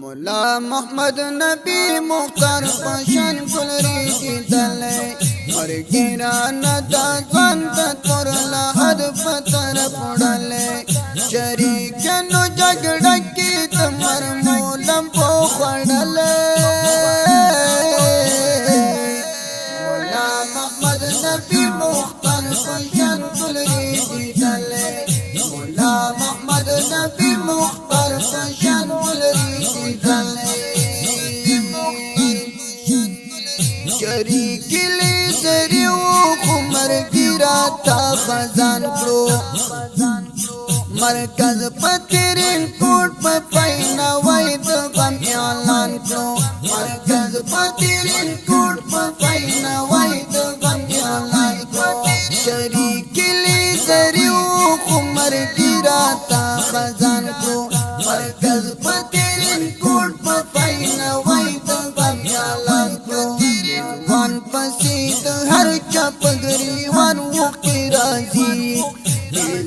مولا محمد نبی مختار پشن کلری کی دلے مرگیران دا زند تر لحد پتر پڑلے شریکنو جگڑ کی تمر مولم پو خڑلے مولا محمد نبی مختار پشن کلری کی دلے مولا محمد نبی مختار پشن کلری کی دلے شریکی لی سریو خمر گیرا تا خزان کرو مرکز پتیرین کوٹ پا پینا وید غم اعلان کرو مرکز پتیرین کوٹ پا پینا وید غم اعلان کرو شریکی لی سریو خمر گیرا تا خزان کرو مرکز پتیرین کوٹ پا پینا وید غم اعلان کرو وان پسید ہر چپ گریوان وقتی رازی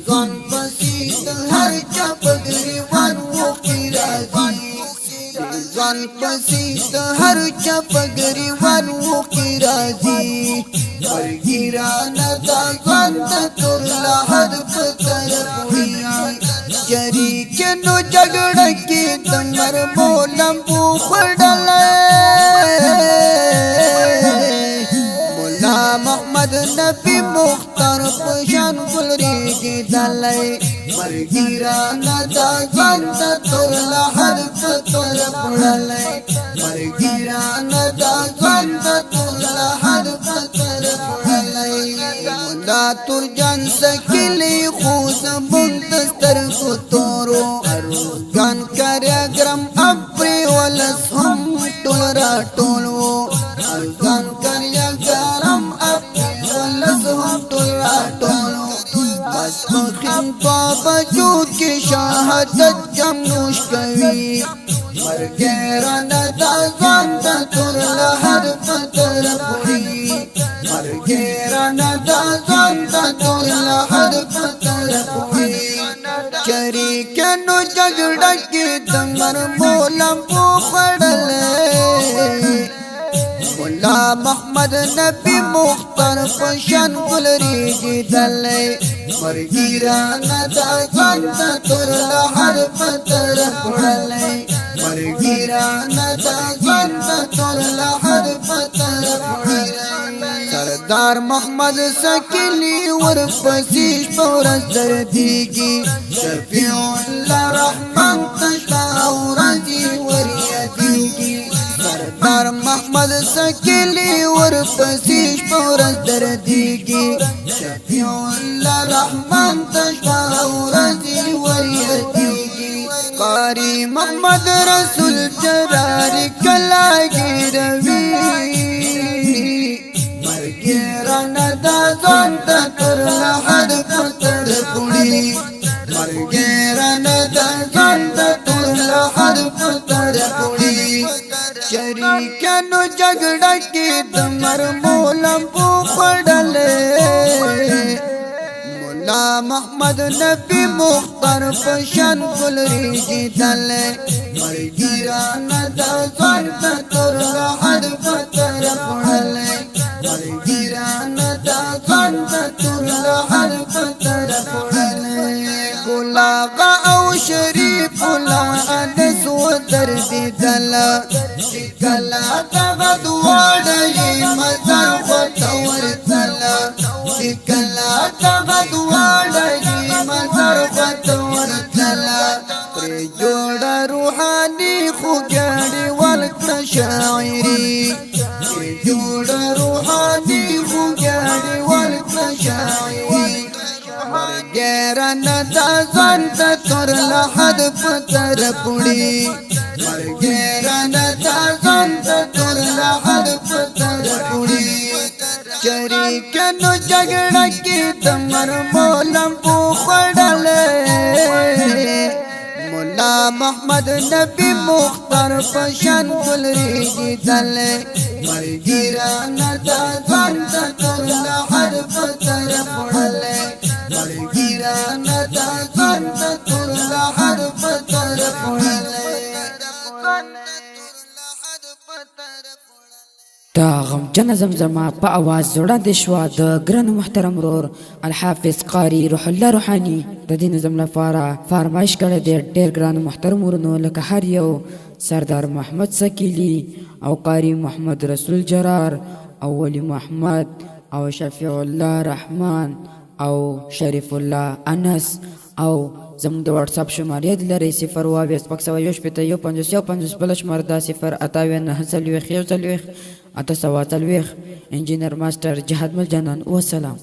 وان پسید ہر چپ گریوان وقتی رازی وان پسید ہر چپ گریوان وقتی رازی مرگیران دا زند تر لحد پتر پوئی شریکنو جگڑ کی تمر مولم پو خڑلے محمد نبی مختار پشان گلری کی دلے مرگیران دا زند تر لحد پتر پڑلے مرگیران دا زند تر لحد پتر پڑلے دا تر جان سکلی خوز منتستر کتورو ارگان کریا گرم اپری ولس ہم ٹورا ٹولو ارگان کریا گرم اپری ولس ہم ٹورا ٹولو بس مخیم بابا جو کی شہادت جم نوش کوی مرگیران دا زند تر لحد پتر پوئی مرگیران دا زند تر لحد پتر پوئی شریکنو جگڑ کی تمر مولم پو خڑلے مولا محمد نبی مختار پشن گلری کی دلے مرگیران دا زند تر لحد پتر پڑلے مرگیران دا زند تر لحد پتر پڑلے سردار محمد سکلی ورپسیش پورس دردی کی شفیع اللہ رحمان تشتا ورزی وریدی کی سردار محمد سکلی ورپسیش پورس دردی کی شفیع اللہ رحمان تشتا ورزی وریدی کی قاری محمد رسول جراری کلا گیروی مرگیران دا زند تر لحد پتر پوئی مرگیران دا زند تر لحد پتر پوئی شریکنو جگڑ کی تمر مولم پو خڑلے مولا محمد نبی مختار پشن گلری کی دلے مرگیران دا زند تر لحد پتر پڑلے مرگیران دا زند تر لحد پتر پڑلے بلاغا او شریف لا انس و دردی دلا شکلا تغد وادی مزار فتور تلا شکلا تغد وادی مزار فتور تلا پر جوڑا روحانی خوگاڑی والکر شاعری جوڑا روحانی خوگاڑی والکر شاعری مرگیران دا زند تر لحد پتر پوئی مرگیران دا زند تر لحد پتر پوئی شریکنو جگڑ کی تمر مولم پو خڑلے مولا محمد نبی مختار پشن گلری کی دلے مرگیران دا زند تر لحد پتر پڑلے مرگیران دا زند تر لحد پتر پڑلے دا غمجن زمزمه په اواز زړه د شوا د ګران محترم رور الحافظ قاری روح الله روحانی د دې نظم لپاره فرمایش کړی دی ډېر ګران محترم ورونو لکه هر یو سردار محمد سکیلی او قاری محمد رسول جرار او ولی محمد او شفیع الله رحمان او شریف الله انس او زموږ د واتس اپ شمارې لري 02265155150 بل شمار دا 0589041 انجینر ماستر جهاد مل جانان والسلام.